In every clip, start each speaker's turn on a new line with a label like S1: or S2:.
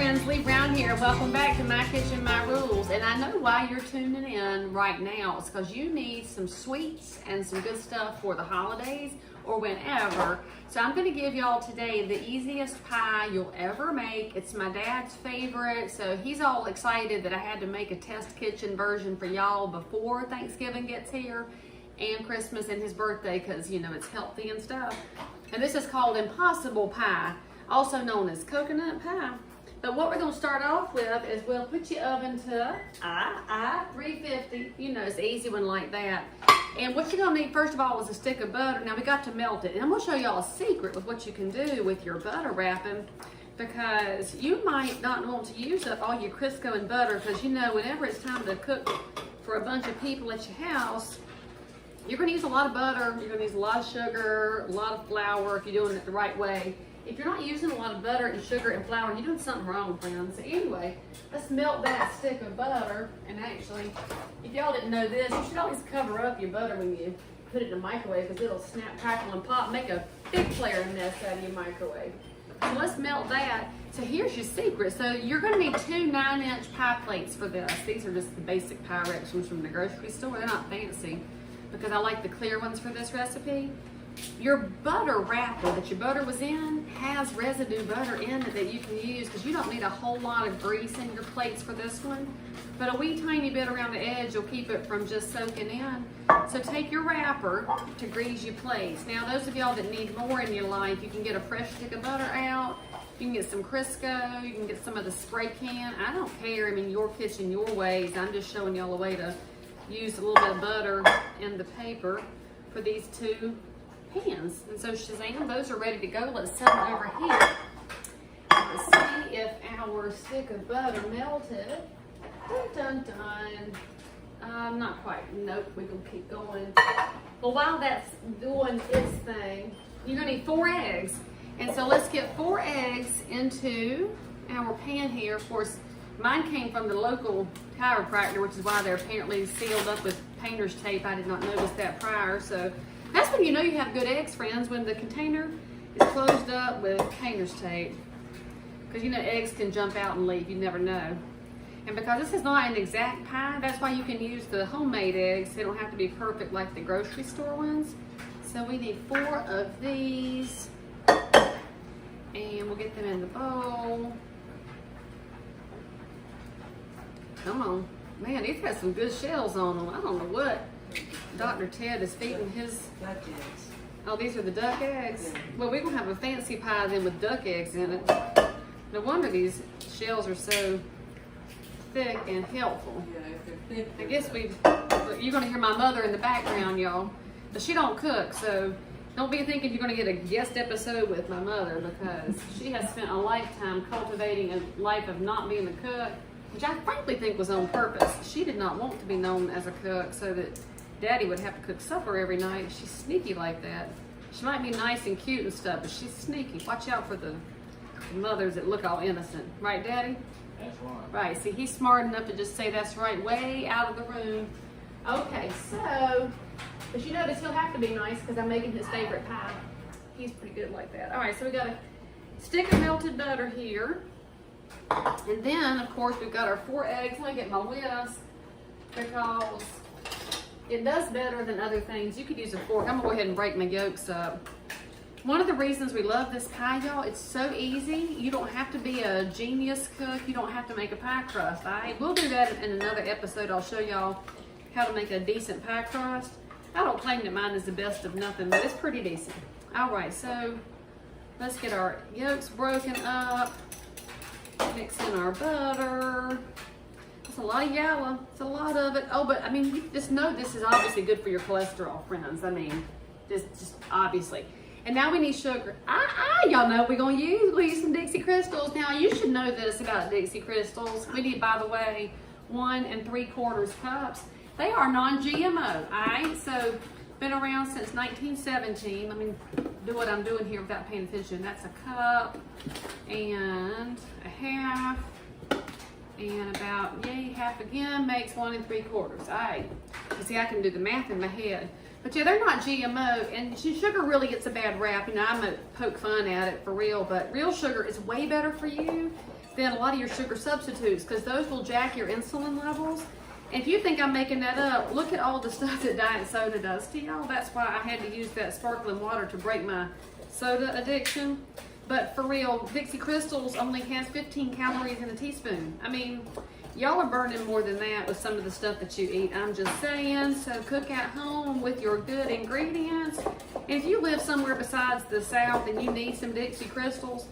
S1: friends, Leigh Brown here. Welcome back to My Kitchen, My Rules. And I know why you're tuning in right now. It's because you need some sweets and some good stuff for the holidays or whenever. So I'm going to give y'all today the easiest pie you'll ever make. It's my dad's favorite, so he's all excited that I had to make a test kitchen version for y'all before Thanksgiving gets here and Christmas and his birthday, because you know it's healthy and stuff. And this is called Impossible Pie, also known as coconut pie. But what we're going to start off with is we'll put your oven to 350. You know, it's an easy one like that. And what you're going to need first of all is a stick of butter. Now we got to melt it. And I'm going to show y'all a secret with what you can do with your butter wrapping, because you might not want to use up all your Crisco and butter, because you know whenever it's time to cook for a bunch of people at your house, you're going to use a lot of butter, you're going to use a lot of sugar, a lot of flour if you're doing it the right way. If you're not using a lot of butter and sugar and flour, you're doing something wrong, friends. So anyway, let's melt that stick of butter. And actually, if y'all didn't know this, you should always cover up your butter when you put it in the microwave, because it'll snap, crackle, and pop, make a big flare mess out of your microwave. So let's melt that. So here's your secret. So you're going to need 2 9-inch pie plates for this. These are just the basic Pyrex ones from the grocery store. They're not fancy, because I like the clear ones for this recipe. Your butter wrapper that your butter was in has residue butter in it that you can use, because you don't need a whole lot of grease in your plates for this one, but a wee tiny bit around the edge will keep it from just soaking in. So take your wrapper to grease your plates. Now those of y'all that need more in your life, you can get a fresh stick of butter out, you can get some Crisco, you can get some of the spray can. I don't care, I mean, your kitchen, your ways. I'm just showing y'all a way to use a little bit of butter in the paper for these 2 pans. And so Shazam, those are ready to go. Let's set them over here. Let's see if our stick of butter melted. Dun, dun, dun. Not quite. Nope, we're gonna keep going. Well, while that's doing its thing, you're gonna need 4 eggs. And so let's get 4 eggs into our pan here. Of course, mine came from the local chiropractor, which is why they're apparently sealed up with painter's tape. I did not notice that prior. So that's when you know you have good eggs, friends, when the container is closed up with painter's tape. Because you know eggs can jump out and leave, you never know. And because this is not an exact pie, that's why you can use the homemade eggs. They don't have to be perfect like the grocery store ones. So we need 4 of these. And we'll get them in the bowl. Come on. Man, these got some good shells on them. I don't know what Dr. Ted is feeding his.
S2: Duck eggs.
S1: Oh, these are the duck eggs?
S2: Yeah.
S1: Well, we're going to have a fancy pie then with duck eggs in it. No wonder these shells are so thick and helpful.
S2: Yeah, if they're thick.
S1: I guess you're going to hear my mother in the background, y'all. But she don't cook, so don't be thinking you're going to get a guest episode with my mother, because she has spent a lifetime cultivating a life of not being a cook, which I frankly think was on purpose. She did not want to be known as a cook so that Daddy would have to cook supper every night. She's sneaky like that. She might be nice and cute and stuff, but she's sneaky. Watch out for the mothers that look all innocent. Right, Daddy?
S3: That's right.
S1: Right, see, he's smart enough to just say that's right way out of the room. Okay, so, but you notice he'll have to be nice because I'm making his favorite pie. He's pretty good like that. All right, so we got a stick of melted butter here. And then, of course, we've got our 4 eggs. Let me get my whisk, because it does better than other things. You could use a fork. I'm gonna go ahead and break my yolks up. One of the reasons we love this pie, y'all, it's so easy. You don't have to be a genius cook. You don't have to make a pie crust. We'll do that in another episode. I'll show y'all how to make a decent pie crust. I don't claim that mine is the best of nothing, but it's pretty decent. All right, so let's get our yolks broken up. Mix in our butter. It's a lot of yellow. It's a lot of it. Oh, but I mean, you just know this is obviously good for your cholesterol, friends. I mean, just obviously. And now we need sugar. Y'all know we're gonna use some Dixie Crystals. Now you should know this about Dixie Crystals. We need, by the way, 1 3/4 cups. They are non-GMO. All right, so been around since 1917. Let me do what I'm doing here without paying attention. That's a cup and a half, and about, yay, half again makes 1 3/4. All right, you see, I can do the math in my head. But yeah, they're not GMO, and sugar really gets a bad rap. You know, I'm gonna poke fun at it for real, but real sugar is way better for you. than a lot of your sugar substitutes, because those will jack your insulin levels. And if you think I'm making that up, look at all the stuff that diet soda does to y'all. That's why I had to use that sparkling water to break my soda addiction. But for real, Dixie Crystals only has 15 calories in a teaspoon. I mean, y'all are burning more than that with some of the stuff that you eat. I'm just saying, so cook at home with your good ingredients. And if you live somewhere besides the South and you need some Dixie Crystals,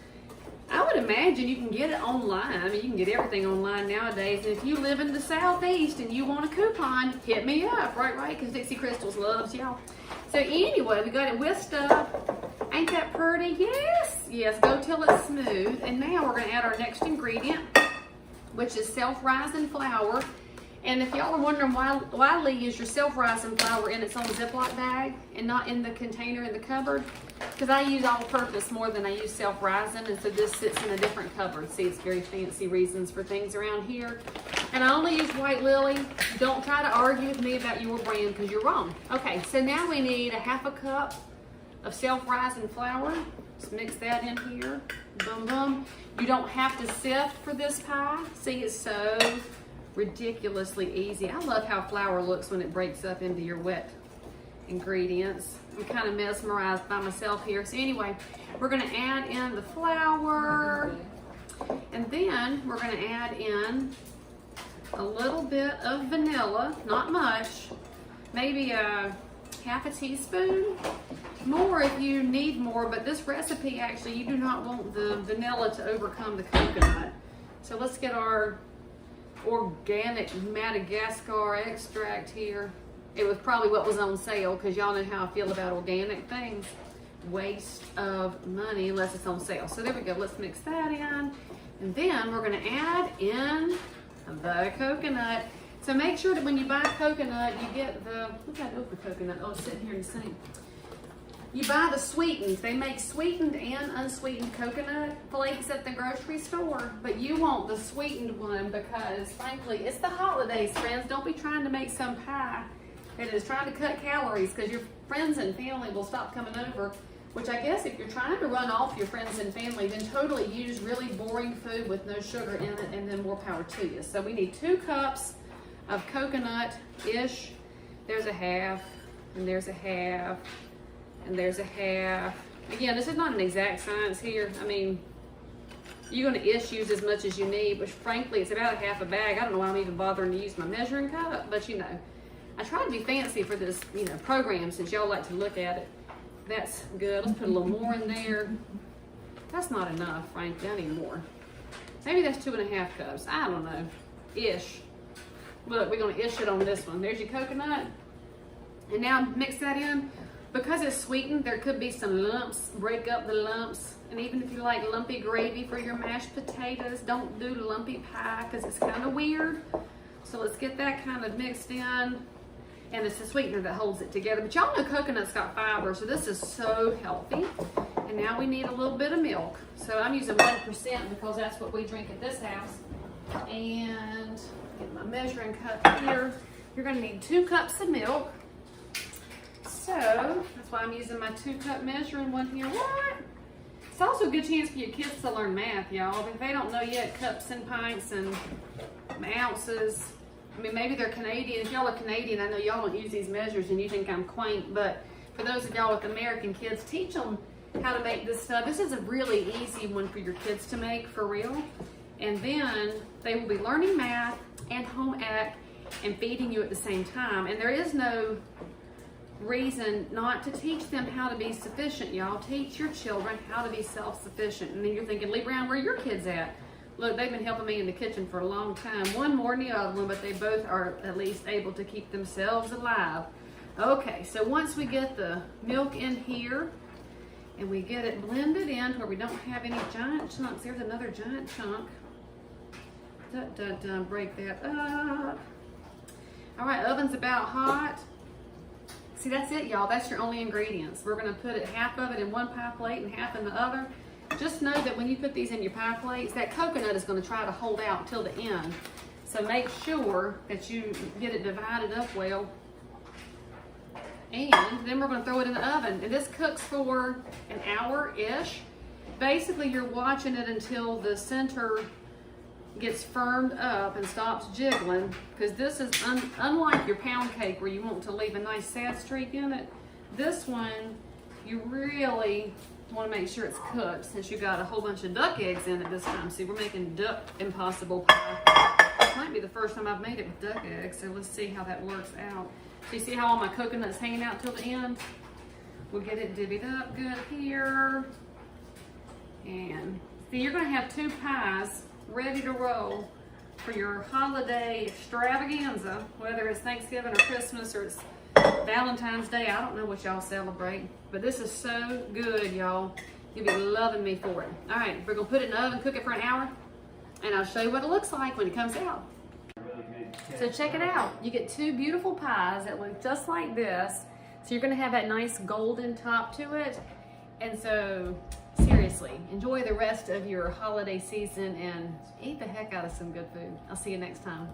S1: I would imagine you can get it online. I mean, you can get everything online nowadays. And if you live in the Southeast and you want a coupon, hit me up, right? Because Dixie Crystals loves y'all. So anyway, we got it whisked up. Ain't that pretty? Yes, go till it's smooth. And now we're gonna add our next ingredient, which is self-rising flour. And if y'all are wondering why Leigh is your self-rising flour in its own Ziploc bag and not in the container in the cupboard, because I use all-purpose more than I use self-rising, and so this sits in a different cupboard. See, it's very fancy reasons for things around here. And I only use White Lily. Don't try to argue with me about your brand, because you're wrong. Okay, so now we need a half a cup of self-rising flour. Let's mix that in here. Boom, boom. You don't have to sift for this pie. See, it's so ridiculously easy. I love how flour looks when it breaks up into your wet ingredients. I'm kind of mesmerized by myself here. So anyway, we're going to add in the flour, and then we're going to add in a little bit of vanilla, not much, maybe a half a teaspoon. More if you need more, but this recipe actually, you do not want the vanilla to overcome the coconut. So let's get our organic Madagascar extract here. It was probably what was on sale, because y'all know how I feel about organic things. Waste of money unless it's on sale. So there we go. Let's mix that in. And then we're going to add in the coconut. So make sure that when you buy coconut, you get the, what's that over coconut? Oh, it's sitting here in the sink. You buy the sweetened. They make sweetened and unsweetened coconut flakes at the grocery store, but you want the sweetened one because, frankly, it's the holidays, friends. Don't be trying to make some pie that is trying to cut calories, because your friends and family will stop coming over, which I guess if you're trying to run off your friends and family, then totally use really boring food with no sugar in it, and then more power to you. So we need 2 cups of coconut-ish. There's a half, and there's a half, and there's a half. Again, this is not an exact science here. I mean, you're going to use as much as you need, which frankly, it's about a half a bag. I don't know why I'm even bothering to use my measuring cup, but you know, I try to be fancy for this, you know, program, since y'all like to look at it. That's good. Let's put a little more in there. That's not enough, frankly. I need more. Maybe that's 2.5 cups. I don't know. Ish. Look, we're going to ish it on this one. There's your coconut. And now mix that in. Because it's sweetened, there could be some lumps. Break up the lumps. And even if you like lumpy gravy for your mashed potatoes, don't do lumpy pie because it's kind of weird. So let's get that kind of mixed in. And it's the sweetener that holds it together. But y'all know coconut's got fiber, so this is so healthy. And now we need a little bit of milk. So I'm using 1% because that's what we drink at this house. And get my measuring cup here. You're gonna need 2 cups of milk. So that's why I'm using my 2-cup measuring one here. What? It's also a good chance for your kids to learn math, y'all. If they don't know yet cups and pints and ounces, I mean, maybe they're Canadian. If y'all are Canadian, I know y'all don't use these measures and you think I'm quaint, but for those of y'all with American kids, teach them how to make this stuff. This is a really easy one for your kids to make, for real. And then they will be learning math and home ec and feeding you at the same time. And there is no reason not to teach them how to be sufficient, y'all. Teach your children how to be self-sufficient. And then you're thinking, Leigh Brown, where are your kids at? Look, they've been helping me in the kitchen for a long time. One more than the other one, but they both are at least able to keep themselves alive. Okay, so once we get the milk in here and we get it blended in where we don't have any giant chunks. There's another giant chunk. Break that up. All right, oven's about hot. See, that's it, y'all. That's your only ingredients. We're gonna put half of it in one pie plate and half in the other. Just know that when you put these in your pie plates, that coconut is gonna try to hold out till the end. So make sure that you get it divided up well. And then we're gonna throw it in the oven. And this cooks for an hour-ish. Basically, you're watching it until the center gets firmed up and stops jiggling, because this is unlike your pound cake where you want to leave a nice sad streak in it. This one, you really want to make sure it's cooked, since you got a whole bunch of duck eggs in it this time. See, we're making duck impossible pie. This might be the first time I've made it with duck eggs, so let's see how that works out. So you see how all my coconut's hanging out till the end? We'll get it divvied up good here. And see, you're gonna have 2 pies ready to roll for your holiday extravaganza, whether it's Thanksgiving or Christmas or it's Valentine's Day. I don't know what y'all celebrate, but this is so good, y'all. You'll be loving me for it. All right, we're gonna put it in the oven, cook it for an hour, and I'll show you what it looks like when it comes out. So check it out. You get 2 beautiful pies that look just like this. So you're gonna have that nice golden top to it. And so seriously, enjoy the rest of your holiday season and eat the heck out of some good food. I'll see you next time.